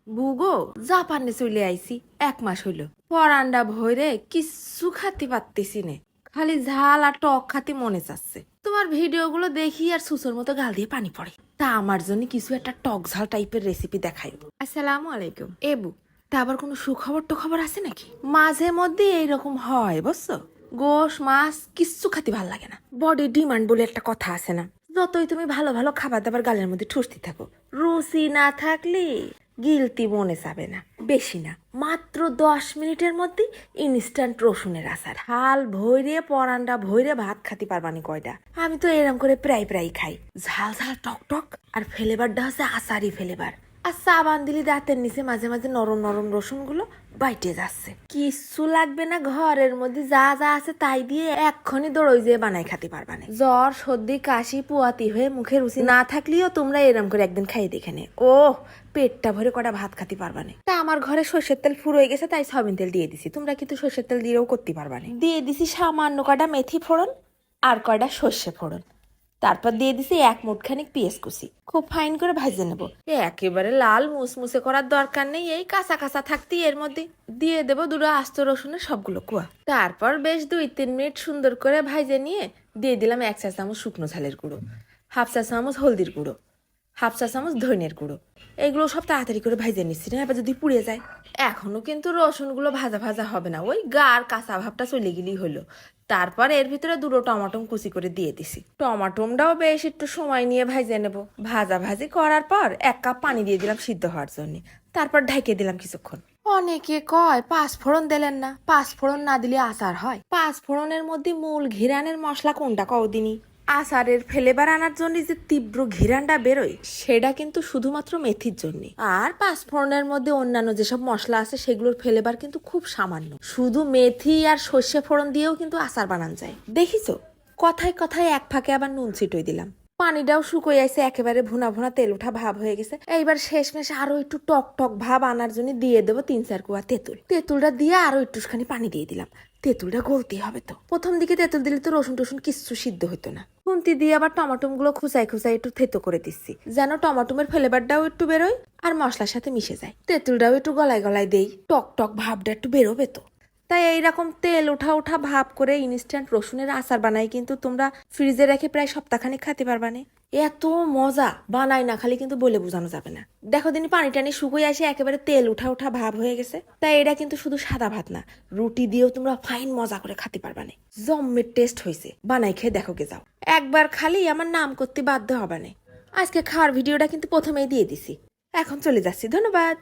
বুগো জাপানে চলে আইছি 1 মাস হইল। পরান্ডা ভইরে কিচ্ছু খাতি পারতেছি নে, খালি ঝাল আর টক খাতি মনে চাচ্ছে। তোমার ভিডিওগুলো দেখি আর সুসোর মতো গাল দিয়ে পানি পড়ে। তা আমার জন্য কিছু একটা টক ঝাল টাইপের রেসিপি দেখাই। আসসালামু আলাইকুম এবু। তা আবার কোনো সুখবর টখবর আছে নাকি? মাঝে মধ্যে এইরকম হয় বুঝছো। গোশ মাছ কিচ্ছু খাতি ভাল লাগে না। বডি ডিমান্ড বলে একটা কথা আছে না, যতই তুমি ভালো ভালো খাবার দাবার গালের মধ্যে ঠুসতে থাকো, রুচি না থাকলে গিলতি মনে যাবে না। বেশি না, মাত্র 10 মিনিটের মধ্যে ইনস্ট্যান্ট রসুনের আচার, হাল ভইরে পরান্ডা ভইরে ভাত খাতি পারবানি কয়টা। আমি তো এরম করে প্রায় প্রায় খাই, ঝাল ঝাল টক টক, আর ফ্লেভারটা হচ্ছে আচারই ফ্লেভার। আর সাবান দিলি দাঁতের নিচে মাঝে মাঝে নরম নরম রসুন গুলো বাইটে যাচ্ছে। কিচ্ছু লাগবে না, ঘরের মধ্যে যা যা আছে তাই দিয়ে এক্ষুনি দড়ই দিয়ে বানাই খাতে পারবা না। জ্বর সর্দি কাশি পুয়াতি হয়ে মুখে রুচি না থাকলেও তোমরা এরম করে একদিন খাই দেখে নে, ও পেটটা ভরে কটা ভাত খাতে পারবা না। তা আমার ঘরে সর্ষের তেল ফুরো হয়ে গেছে, তাই সয়াবিন তেল দিয়ে দিছি। তোমরা কিন্তু সর্ষের তেল দিয়েও করতে পারবা না। দিয়ে দিছি সামান্য কটা মেথি ফোড়ন আর কয়টা সর্ষে ফোড়ন, তারপর দিয়ে দিছি 1 মুঠখানি পেঁয়াজ কুচি, খুব ফাইন করে ভাজে নেব। একেবারে লাল মুসমুসে করার দরকার নেই, এই কাঁচা কাঁচা থাকতেই এর মধ্যে দিয়ে দেবো 2 আস্ত রসুনের সবগুলো কোয়া। তারপর বেশ 2-3 মিনিট সুন্দর করে ভাজে নিয়ে দিয়ে দিলাম 1 চা চামচ শুকনো ঝালের গুঁড়ো, 1/2 চা চামচ হলদির গুঁড়ো, 1/2 চা চামচ ধনিয়ার গুঁড়ো। এগুলো সব তাড়াতাড়ি করে ভাজে নিচ্ছি না, এবার যদি পুড়ে যায়। এখনো কিন্তু রসুনগুলো ভাজা ভাজা হবে না, ওই গার কাঁচা ভাবটা চলে গেলেই হলো। তারপর এর ভিতরে 2 টমাটো কুচি করে দিয়ে দিছি। টমাটোমটাও বেশ একটু সময় নিয়ে ভাজে নেব। ভাজাভাজি করার পর 1 কাপ পানি দিয়ে দিলাম সিদ্ধ হওয়ার জন্য, তারপর ঢেকে দিলাম কিছুক্ষণ। অনেকে কয় 5 ফোড়ন দিলেন না, 5 ফোড়ন না দিলে আচার হয়। 5 ফোড়নের মধ্যে মূল ঘিরানের মশলা কোনটা কওদিনি? আচারের ফ্লেভার আনার জন্য যে তীব্র ঘিরানটা বেরোয় সেটা কিন্তু শুধুমাত্র মেথির জন্য। আর 5 ফোড়নের মধ্যে অন্যান্য যেসব মশলা আছে সেগুলোর ফ্লেভার কিন্তু খুব সামান্য। শুধু মেথি আর সর্ষে ফোড়ন দিয়েও কিন্তু আচার বানান যায়। দেখিছো, কথায় কথায় এক ফাঁকে আবার নুন ছিটই দিলাম। পানিটাও শুকিয়ে আসছে, একেবারে ভুনা ভুনা তেল উঠা ভাব হয়ে গেছে। এইবার শেষমেশ আরো একটু টক টক ভাব আনার জন্য দিয়ে দেবো 3-4 কোয়া তেঁতুল। তেঁতুলটা দিয়ে আরো একটুখানি পানি দিয়ে দিলাম। তেঁতুলটা গলতে হবে তো। প্রথম দিকে তেঁতুল দিলে তো রসুন টসুন কিচ্ছু সিদ্ধ হতো না। খুন্তি দিয়ে আবার টমাটোম গুলো খুচাই খুচাই একটু থেতো করে দিচ্ছি, যেন টমাটোমের ফ্লেভারটাও একটু বেরোয় আর মশলার সাথে মিশে যায়। তেঁতুলটাও একটু গলায় গলায় দেই, টক টক ভাবটা একটু বেরোবে তো। তাই এইরকম তেল উঠা উঠা ভাব করে ইনস্ট্যান্ট রসুনের আচার বানাই কিন্তু তোমরা ফ্রিজে রেখে প্রায় সপ্তাহখানেক খেতে পারবা না। এত মজা বানাই না খালি কিন্তু বলে বোঝানো যাবে না। দেখো দিনই পানি টানি শুকিয়ে আসে, একেবারে তেল উঠা উঠা ভাব হয়ে গেছে। তাই এটা কিন্তু শুধু সাদা ভাত না, রুটি দিয়েও তোমরা ফাইন মজা করে খেতে পারবা না। জম্মের টেস্ট হয়েছে, বানাই খেয়ে দেখো গে যাও। একবার খালি আমার নাম করতে বাধ্য হবে না। আজকে খাওয়ার ভিডিওটা কিন্তু প্রথমেই দিয়ে দিছি। এখন চলে যাচ্ছি, ধন্যবাদ।